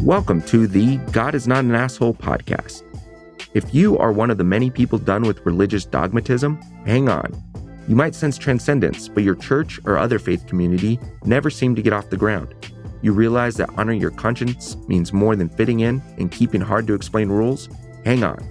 Welcome to the God is Not an Asshole podcast. If you are one of the many people done with religious dogmatism, hang on. You might sense transcendence, but your church or other faith community never seem to get off the ground. You realize that honoring your conscience means more than fitting in and keeping hard-to-explain rules? Hang on.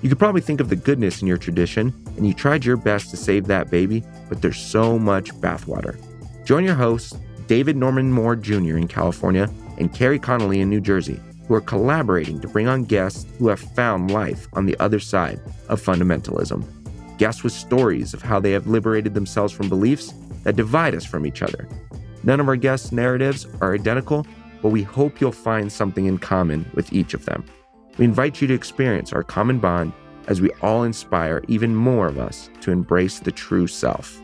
You could probably think of the goodness in your tradition, and you tried your best to save that baby, but there's so much bathwater. Join your hosts, David Norman Moore Jr. in California and Carrie Connolly in New Jersey, who are collaborating to bring on guests who have found life on the other side of fundamentalism. Guests with stories of how they have liberated themselves from beliefs that divide us from each other. None of our guests' narratives are identical, but we hope you'll find something in common with each of them. We invite you to experience our common bond as we all inspire even more of us to embrace the true self.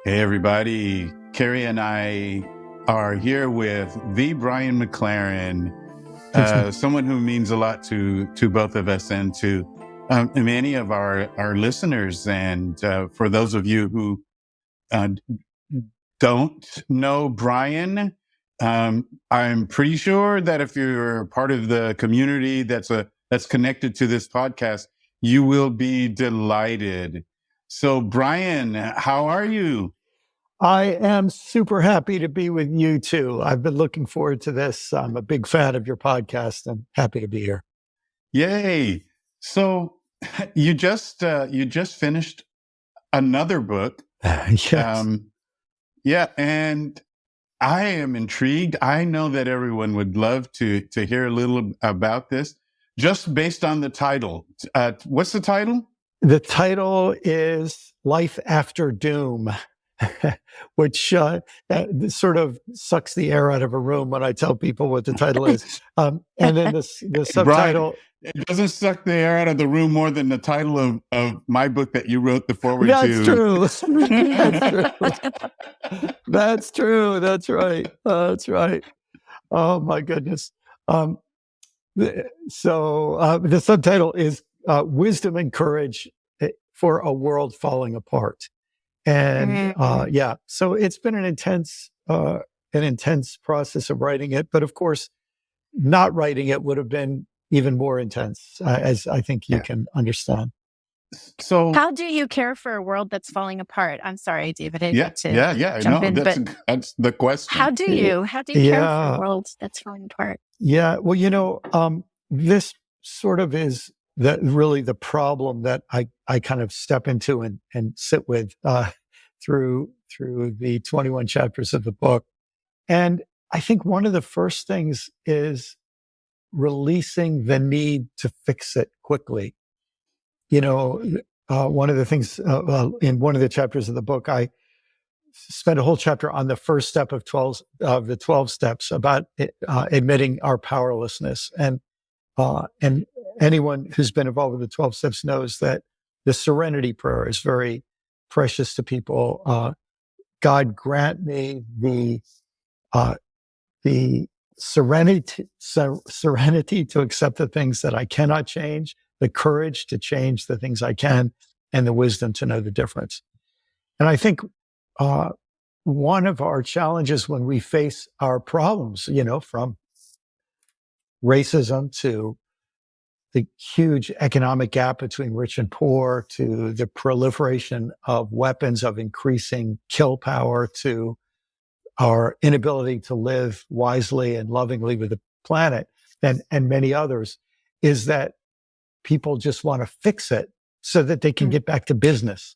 Hey everybody, Carrie and I are here with the Brian McLaren, someone who means a lot to both of us and to many of our listeners. And for those of you who don't know Brian, I'm pretty sure that if you're part of the community that's connected to this podcast, you will be delighted. So Brian, how are you? I am super happy to be with you too. I've been looking forward to this. I'm a big fan of your podcast and happy to be here. Yay. So you just finished another book. Yes. Yeah. And I am intrigued. I know that everyone would love to hear a little about this just based on the title. What's the title? The title is Life After Doom, which sort of sucks the air out of a room when I tell people what the title is. And then the subtitle... Brian, it doesn't suck the air out of the room more than the title of my book that you wrote the foreword That's to. True. That's true. That's right. That's right. Oh, my goodness. The subtitle is Wisdom and Courage for a World Falling Apart. And so it's been an intense process of writing it. But of course, not writing it would have been even more intense, as I think you can understand. So, how do you care for a world that's falling apart? I'm sorry, David. That's the question. How do you care for a world that's falling apart? Yeah. Well, this sort of is really the problem that I kind of step into and sit with through the 21 chapters of the book. And I think one of the first things is releasing the need to fix it quickly. One of the things in one of the chapters of the book, I spent a whole chapter on the first step of the 12 steps about admitting our powerlessness. And anyone who's been involved with the 12 steps knows that the serenity prayer is very precious to people. God grant me the serenity to accept the things that I cannot change, the courage to change the things I can, and the wisdom to know the difference. And I think one of our challenges when we face our problems, from racism to the huge economic gap between rich and poor, to the proliferation of weapons of increasing kill power, to our inability to live wisely and lovingly with the planet, and many others, is that people just want to fix it so that they can get back to business.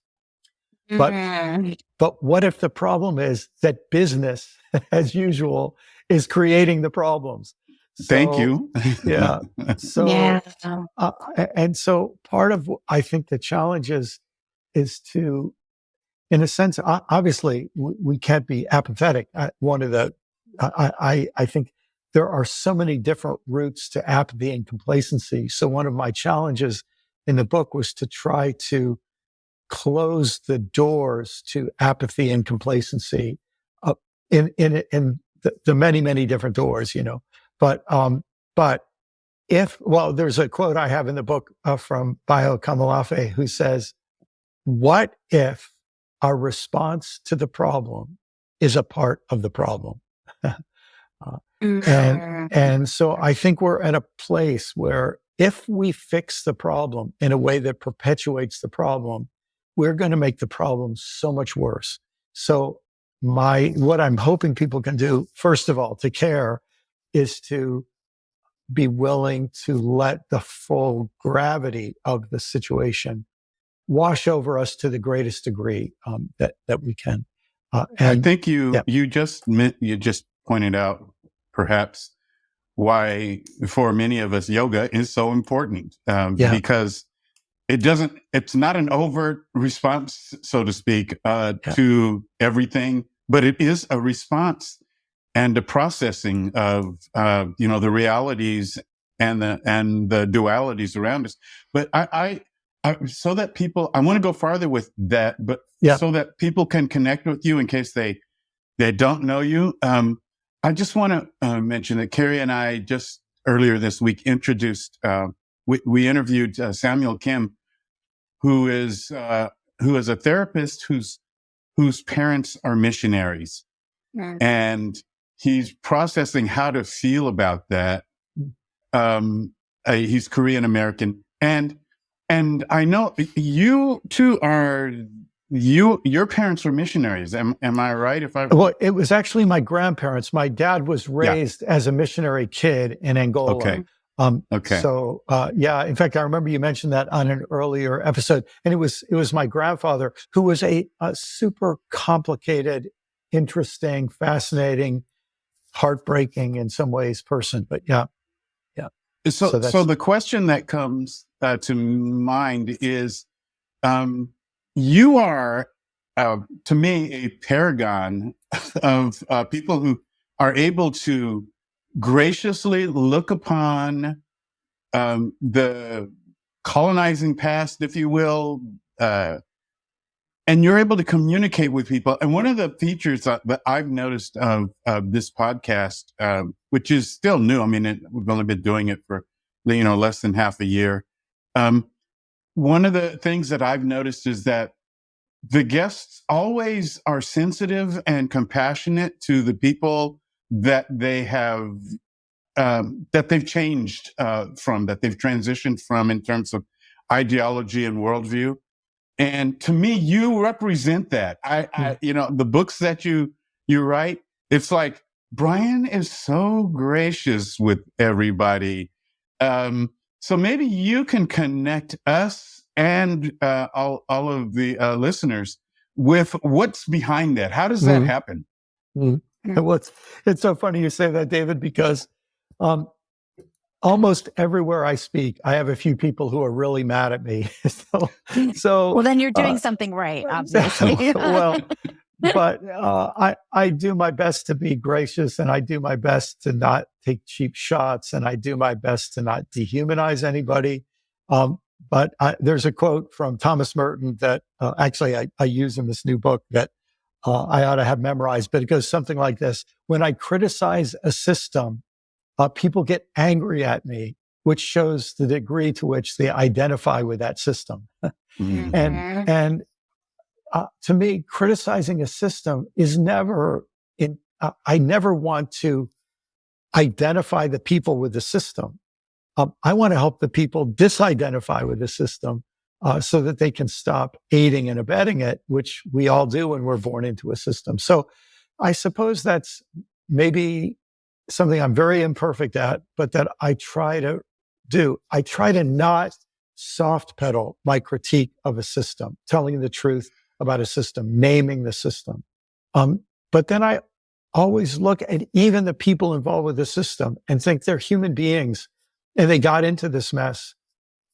But what if the problem is that business, as usual, is creating the problems? Thank you. Yeah. And so part of, I think, the challenge is to, in a sense, obviously, we can't be apathetic. I think there are so many different routes to apathy and complacency. So one of my challenges in the book was to try to close the doors to apathy and complacency in the many, many different doors, But there's a quote I have in the book from Bayo Kamalafe who says, "What if our response to the problem is a part of the problem. And so I think we're at a place where if we fix the problem in a way that perpetuates the problem, we're going to make the problem so much worse. So what I'm hoping people can do, first of all, to care, is to be willing to let the full gravity of the situation wash over us to the greatest degree that we can. And I think you just pointed out perhaps why for many of us yoga is so important because it's not an overt response, so to speak, to everything, but it is a response and a processing of the realities and the dualities around us. But I so that people, I want to go farther with that, but so that people can connect with you in case they don't know you. I just want to mention that Carrie and I just earlier this week introduced, we interviewed Samuel Kim, who is a therapist whose parents are missionaries, and he's processing how to feel about that. He's Korean American, and I know you two are. Your parents were missionaries. Am I right? Well, it was actually my grandparents. My dad was raised as a missionary kid in Angola. Okay. So, in fact, I remember you mentioned that on an earlier episode, and it was my grandfather who was a super complicated, interesting, fascinating, heartbreaking in some ways person. But yeah. So the question that comes to mind is, you are, to me, a paragon of people who are able to graciously look upon the colonizing past, if you will, and you're able to communicate with people. And one of the features that I've noticed of this podcast, which is still new, I mean, we've only been doing it for less than half a year. One of the things that I've noticed is that the guests always are sensitive and compassionate to the people that they have, that they've changed from, that they've transitioned from in terms of ideology and worldview. And to me, you represent that. The books that you write, it's like Brian is so gracious with everybody. So maybe you can connect us and all of the listeners with what's behind that. How does that happen? Well, it's so funny you say that, David, because almost everywhere I speak, I have a few people who are really mad at me. So well, then you're doing something right, obviously. But I do my best to be gracious, and I do my best to not take cheap shots, and I do my best to not dehumanize anybody. But there's a quote from Thomas Merton that actually I use in this new book that I ought to have memorized, but it goes something like this. When I criticize a system, people get angry at me, which shows the degree to which they identify with that system. And to me, criticizing a system is never I never want to identify the people with the system. I want to help the people disidentify with the system so that they can stop aiding and abetting it, which we all do when we're born into a system. So I suppose that's maybe something I'm very imperfect at, but that I try to do. I try to not soft pedal my critique of a system, telling the truth about a system, naming the system. But then I always look at even the people involved with the system and think they're human beings, and they got into this mess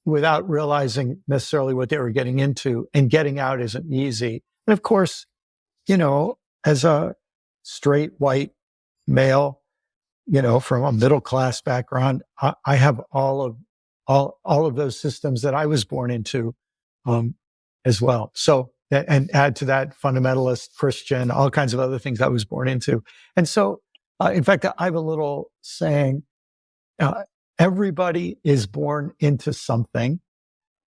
without realizing necessarily what they were getting into, and getting out isn't easy. And of course, as a straight white male, from a middle class background, I have all of those systems that I was born into, as well. So, and add to that fundamentalist Christian, all kinds of other things I was born into. And so, in fact, I have a little saying, everybody is born into something.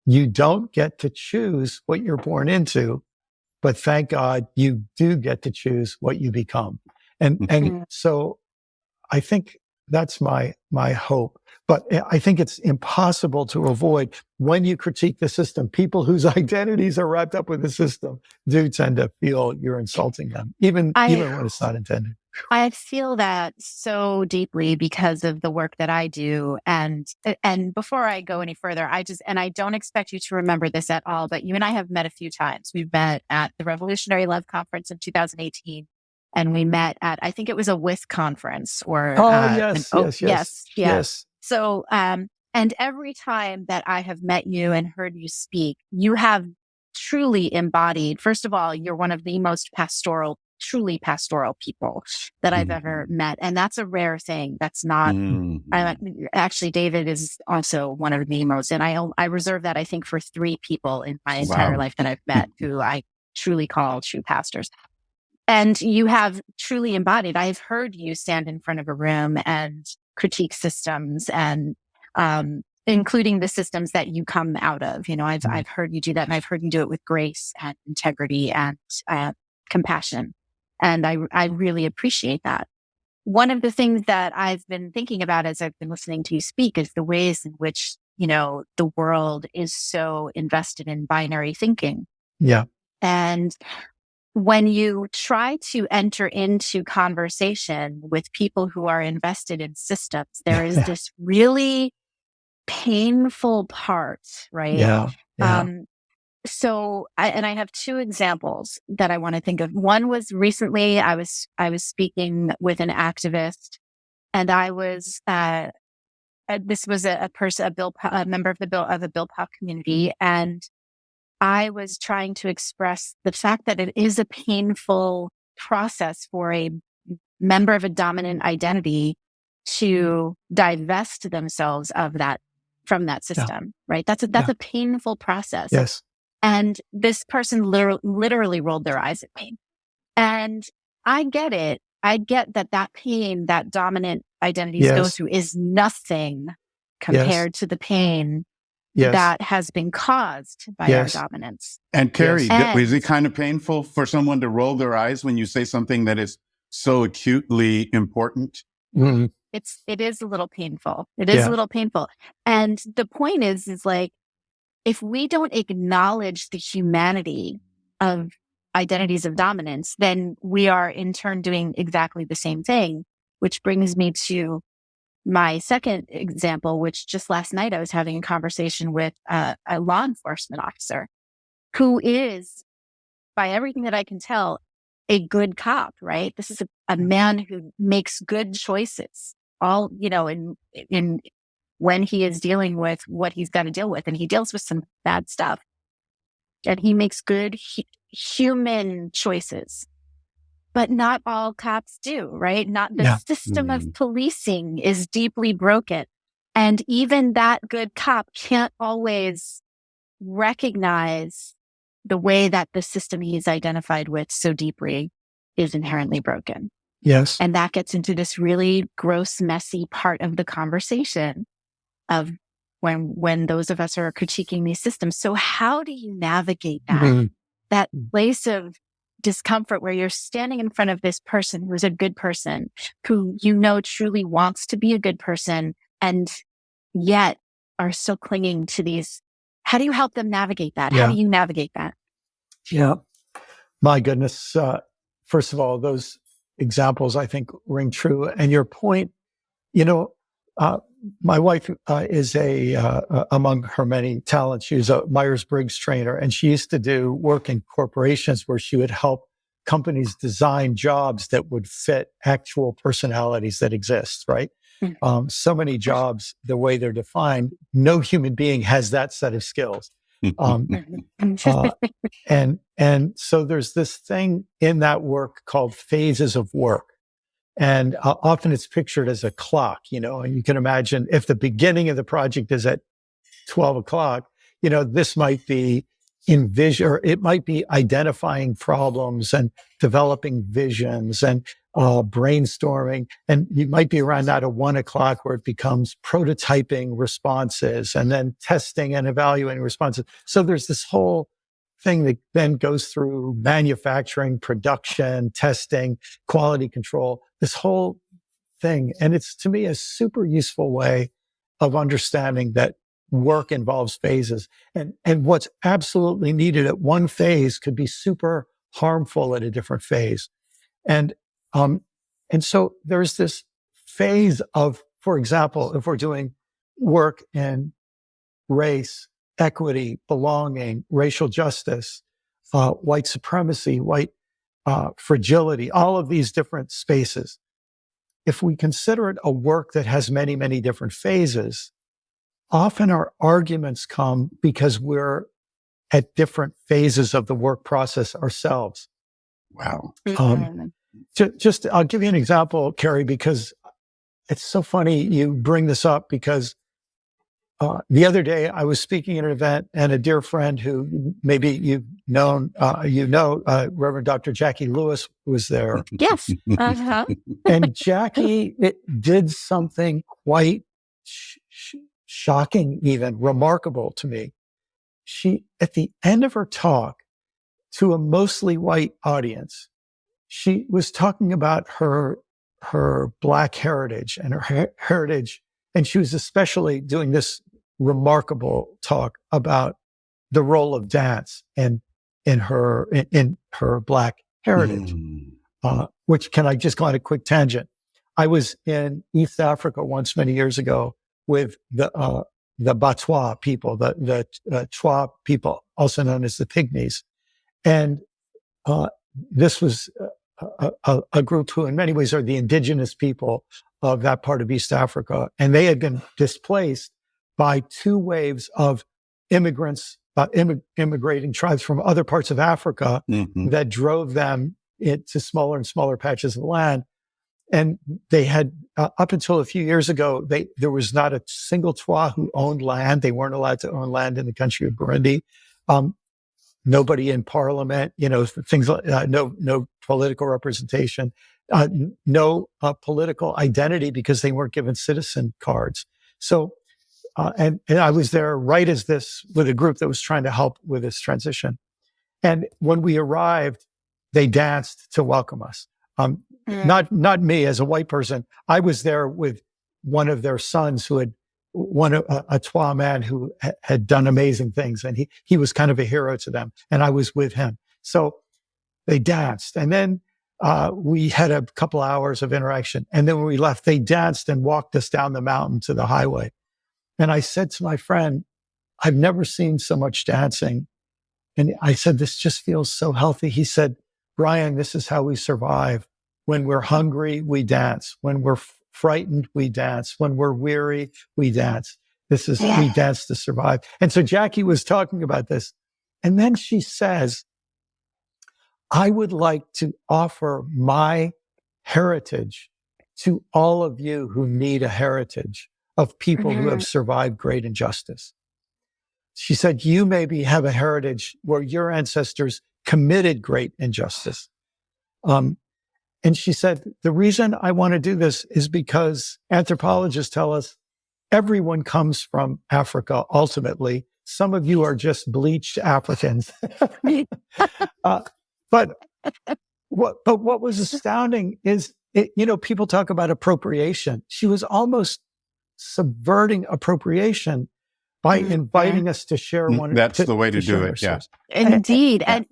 You don't get to choose what you're born into, but thank God you do get to choose what you become. And so I think that's my hope. But I think it's impossible to avoid when you critique the system. People whose identities are wrapped up with the system do tend to feel you're insulting them, even when it's not intended. I feel that so deeply because of the work that I do. And before I go any further, I don't expect you to remember this at all, but you and I have met a few times. We've met at the Revolutionary Love Conference in 2018. And we met at, I think it was a WISC conference or. Yes. So, and every time that I have met you and heard you speak, you have truly embodied, first of all, you're one of the most truly pastoral people that I've ever met. And that's a rare thing. That's not, actually, David is also one of the most, and I reserve that, I think, for 3 people in my entire life that I've met who I truly call true pastors. And you have truly embodied. I've heard you stand in front of a room and critique systems and, including the systems that you come out of. You know, I've heard you do that, and I've heard you do it with grace and integrity and, compassion. And I really appreciate that. One of the things that I've been thinking about as I've been listening to you speak is the ways in which, you know, the world is so invested in binary thinking. Yeah. And when you try to enter into conversation with people who are invested in systems, there is this really painful part, right? Yeah. So I have 2 examples that I want to think of. One was recently I was speaking with an activist, and I was, this was a member of the BIPOC community. And I was trying to express the fact that it is a painful process for a member of a dominant identity to divest themselves from that system, right? That's a painful process. Yes. And this person literally rolled their eyes at me. And I get it. I get that pain that dominant identities go through is nothing compared to the pain that has been caused by our dominance. And Carrie, is it kind of painful for someone to roll their eyes when you say something that is so acutely important? Mm-hmm. It is a little painful. It is a little painful. And the point is like, if we don't acknowledge the humanity of identities of dominance, then we are in turn doing exactly the same thing, which brings me to my second example, which just last night I was having a conversation with a law enforcement officer who is, by everything that I can tell, a good cop, right? This is a man who makes good choices, all, you know, in when he is dealing with what he's got to deal with, and he deals with some bad stuff, and he makes good human choices. But not all cops do, right? Not the system of policing is deeply broken. And even that good cop can't always recognize the way that the system he's identified with so deeply is inherently broken. Yes. And that gets into this really gross, messy part of the conversation of when those of us are critiquing these systems. So how do you navigate that? That place of discomfort where you're standing in front of this person who's a good person, who you know truly wants to be a good person, and yet are still clinging to these. How do you help them navigate that? How do you navigate that? Yeah. My goodness. First of all, those examples, I think, ring true. And your point, you know, my wife is among her many talents, she's a Myers-Briggs trainer, and she used to do work in corporations where she would help companies design jobs that would fit actual personalities that exist, right? So many jobs, the way they're defined, no human being has that set of skills. And so there's this thing in that work called phases of work. And often it's pictured as a clock, you know, and you can imagine if the beginning of the project is at 12 o'clock, you know, this might be or it might be identifying problems and developing visions and brainstorming. And you might be around that at 1 o'clock where it becomes prototyping responses and then testing and evaluating responses. So there's this whole thing that then goes through manufacturing, production, testing, quality control, this whole thing. And it's, to me, a super useful way of understanding that work involves phases. And what's absolutely needed at one phase could be super harmful at a different phase. And so there's this phase of, for example, if we're doing work in race, equity, belonging, racial justice, white supremacy, white fragility, all of these different spaces. If we consider it a work that has many, many different phases, often our arguments come because we're at different phases of the work process ourselves. Wow. Just, I'll give you an example, Carrie, because it's so funny you bring this up, because the other day I was speaking at an event, and a dear friend who maybe you've known, Reverend Dr. Jackie Lewis was there. Yes. Uh-huh. And Jackie did something quite shocking, even remarkable to me. She, at the end of her talk to a mostly white audience, she was talking about her Black heritage and her heritage. And she was especially doing this remarkable talk about the role of dance in her Black heritage. Which, can I just go on a quick tangent? I was in East Africa once many years ago with the Batwa people, the Twa people, also known as the Pygmies, and this was a group who, in many ways, are the indigenous people of that part of East Africa, and they had been displaced by two waves of immigrants, immigrating tribes from other parts of Africa that drove them into smaller and smaller patches of land. And they had, up until a few years ago, there was not a single Twa who owned land. They weren't allowed to own land in the country of Burundi. Nobody in parliament, things like no political representation, no political identity, because they weren't given citizen cards. So, and I was there right as this, with a group that was trying to help with this transition. And when we arrived, they danced to welcome us. Not me as a white person. I was there with one of their sons who had a Twa man who had done amazing things, and he was kind of a hero to them, and I was with him. So they danced, and then we had a couple hours of interaction, and then when we left, they danced and walked us down the mountain to the highway. And I said to my friend, I've never seen so much dancing. And I said, this just feels so healthy. He said, Brian, this is how we survive. When we're hungry, we dance. When we're frightened, we dance. When we're weary, we dance. We dance to survive. And so Jackie was talking about this. And then she says, I would like to offer my heritage to all of you who need a heritage of people who have survived great injustice. She said, you maybe have a heritage where your ancestors committed great injustice. And she said, the reason I want to do this is because anthropologists tell us everyone comes from Africa, ultimately. Some of you are just bleached Africans. But what was astounding is, people talk about appropriation. She was almost subverting appropriation by inviting us to share one. That's the way to do it. Yeah. Indeed. And,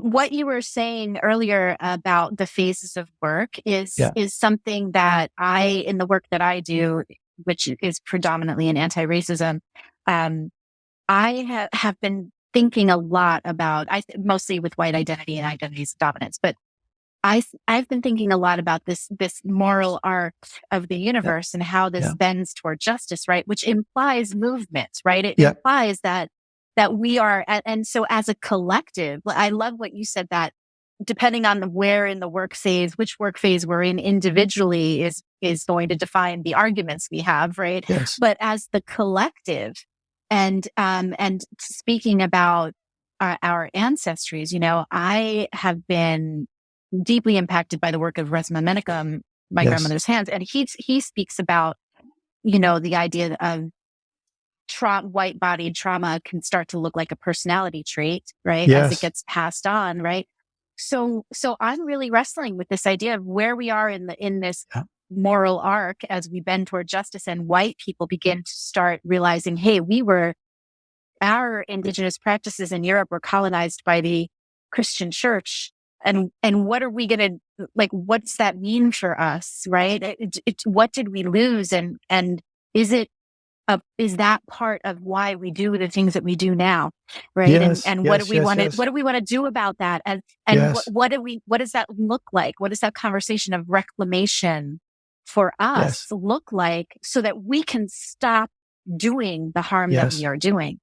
what you were saying earlier about the phases of work is something that in the work that I do, which is predominantly in anti-racism, I have been thinking a lot about, mostly with white identity and identities of dominance, but I've been thinking a lot about this moral arc of the universe and how this bends toward justice, right? Which implies movement, right? It implies that we are, and so as a collective, I love what you said, that depending on where in the work phase, which work phase we're in individually is going to define the arguments we have, right? Yes. But as the collective, and speaking about our ancestries, I have been deeply impacted by the work of Resmaa Menakem, my grandmother's hands. And he speaks about, the idea of white-bodied trauma can start to look like a personality trait, right? Yes. As it gets passed on, right? So I'm really wrestling with this idea of where we are in this moral arc as we bend toward justice, and white people begin to start realizing, hey, our indigenous practices in Europe were colonized by the Christian church. And what are we going to, like, what's that mean for us? Right. What did we lose? And is that part of why we do the things that we do now? Right. Yes, and yes, what do we yes, want to, yes. what do we want to do about that? And Yes. what does that look like? What does that conversation of reclamation for us look like so that we can stop doing the harm that we are doing?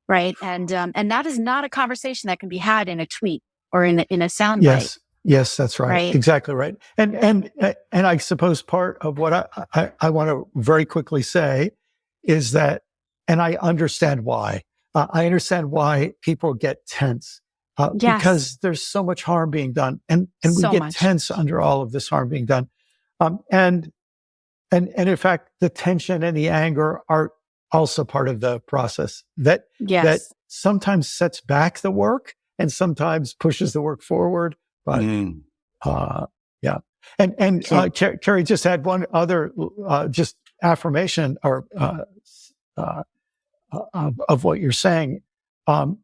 Right. And that is not a conversation that can be had in a tweet or in a soundbite. Yes, that's right. Exactly right. And I suppose part of what I want to very quickly say is that, and I understand why. I understand why people get tense because there's so much harm being done, and we get tense under all of this harm being done. And in fact, the tension and the anger are also part of the process that sometimes sets back the work and sometimes pushes the work forward. But And Carrie just had one other just affirmation or of what you're saying, or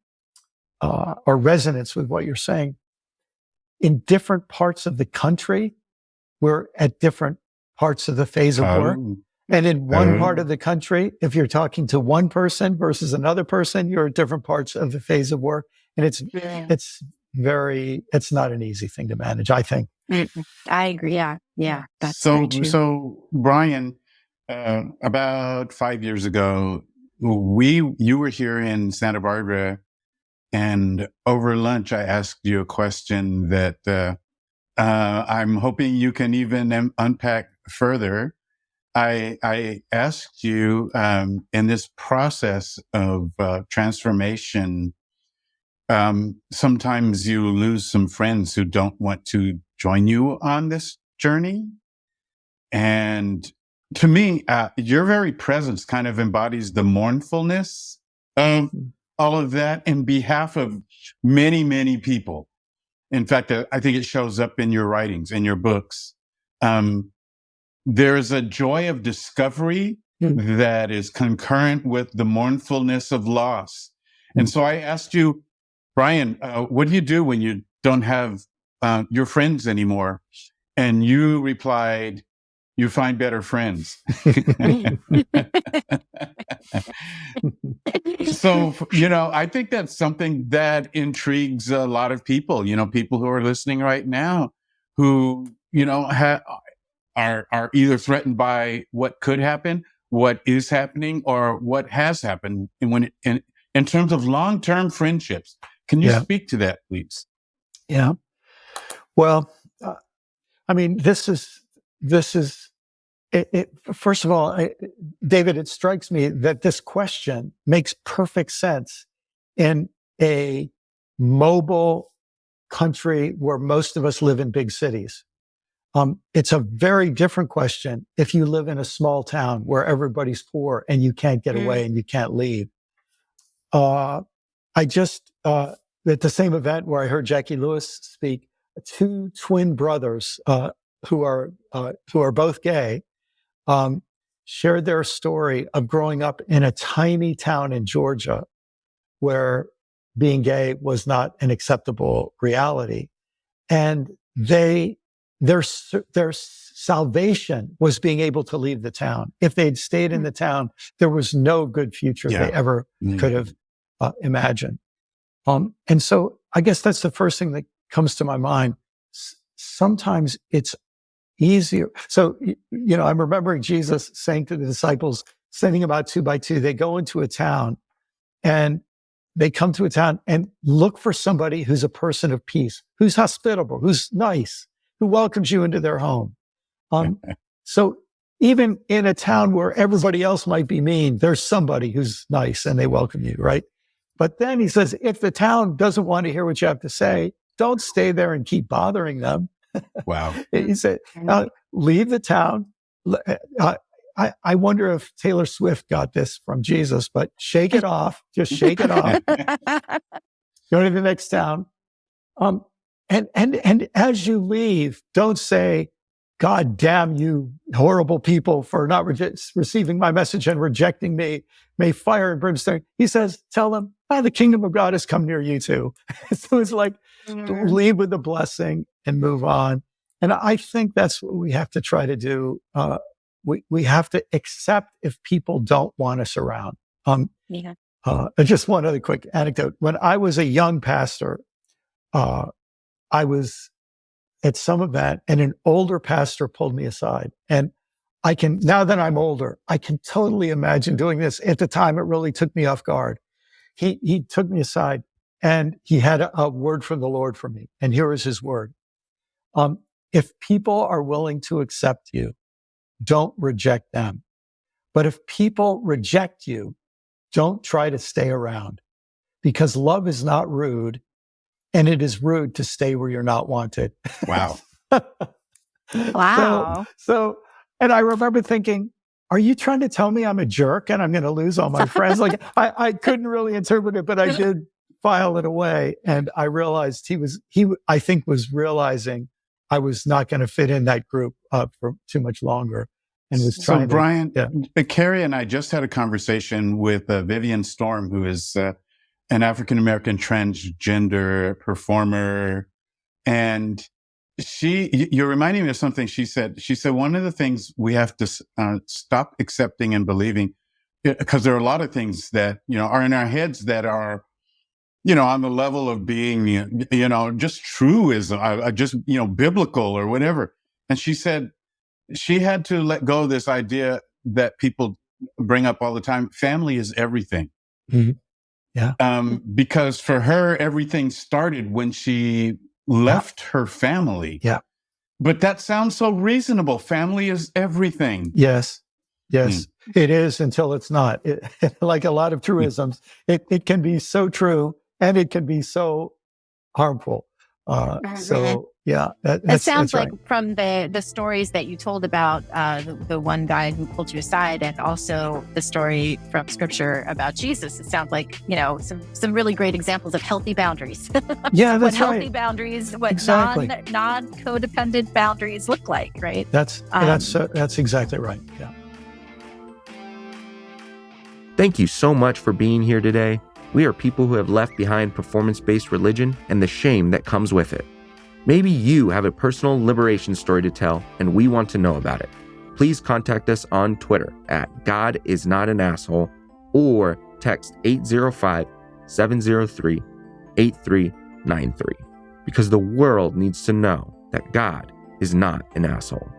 resonance with what you're saying. In different parts of the country, we're at different parts of the phase of work. And in one part of the country, if you're talking to one person versus another person, you're at different parts of the phase of work. And it's not an easy thing to manage, I think. I agree. Yeah. That's so very true. So Brian, about 5 years ago, you were here in Santa Barbara, and over lunch, I asked you a question that I'm hoping you can even unpack further. I asked you, in this process of transformation, sometimes you lose some friends who don't want to join you on this journey. And to me, your very presence kind of embodies the mournfulness of all of that in behalf of many, many people. In fact, I think it shows up in your writings, in your books. There's a joy of discovery that is concurrent with the mournfulness of loss. And so I asked you, Brian, what do you do when you don't have your friends anymore? And you replied, you find better friends. So, I think that's something that intrigues a lot of people, people who are listening right now who, are either threatened by what could happen, what is happening, or what has happened. And in terms of long-term friendships, can you speak to that, please? Yeah. Well, I mean, this is it. First of all, David, it strikes me that this question makes perfect sense in a mobile country where most of us live in big cities. It's a very different question if you live in a small town where everybody's poor and you can't get away and you can't leave. I just, at the same event where I heard Jackie Lewis speak, two twin brothers who are both gay shared their story of growing up in a tiny town in Georgia where being gay was not an acceptable reality. And their salvation was being able to leave the town. If they'd stayed in the town, there was no good future they ever could have imagined. And so I guess that's the first thing that comes to my mind. Sometimes it's easier. So, I'm remembering Jesus saying to the disciples, sending them out 2 by 2, they go into a town and they come to a town and look for somebody who's a person of peace, who's hospitable, who's nice, who welcomes you into their home. So even in a town where everybody else might be mean, there's somebody who's nice and they welcome you, right? But then he says, if the town doesn't want to hear what you have to say, don't stay there and keep bothering them. Wow. He said, leave the town. I wonder if Taylor Swift got this from Jesus, but shake it off. Just shake it off. Go to the next town. And as you leave, don't say, God damn you horrible people for not receiving my message and rejecting me. May fire and brimstone. He says, tell them, the kingdom of God has come near you too. So it's like, leave with the blessing and move on. And I think that's what we have to try to do. We have to accept if people don't want us around. Just one other quick anecdote. When I was a young pastor, I was at some event and an older pastor pulled me aside. And now that I'm older, I can totally imagine doing this. At the time, it really took me off guard. He took me aside and he had a word from the Lord for me. And here is his word. If people are willing to accept you, don't reject them. But if people reject you, don't try to stay around, because love is not rude, and it is rude to stay where you're not wanted. Wow. Wow. So, and I remember thinking, are you trying to tell me I'm a jerk and I'm going to lose all my friends? Like I couldn't really interpret it, but I did file it away. And I realized he I think was realizing I was not going to fit in that group for too much longer. And was trying so Brian, Carrie and I just had a conversation with Vivian Storm, who is an African-American transgender performer. And you're reminding me of something she said. She said, one of the things we have to stop accepting and believing, because there are a lot of things that, are in our heads that are, on the level of being, just truism, just, biblical or whatever. And she said she had to let go of this idea that people bring up all the time. Family is everything. Mm-hmm. Yeah. Because for her, everything started when she left her family. Yeah. But that sounds so reasonable. Family is everything. Yes. It is until it's not. Like a lot of truisms, it can be so true and it can be so harmful. So yeah, that sounds like right. From the stories that you told about the one guy who pulled you aside, and also the story from Scripture about Jesus. It sounds like some really great examples of healthy boundaries. Yeah, that's what healthy right. boundaries, what Exactly. non-codependent boundaries look like, right? That's exactly right. Yeah. Thank you so much for being here today. We are people who have left behind performance-based religion and the shame that comes with it. Maybe you have a personal liberation story to tell, and we want to know about it. Please contact us on Twitter at GodIsNotAnAsshole or text 805-703-8393, because the world needs to know that God is not an asshole.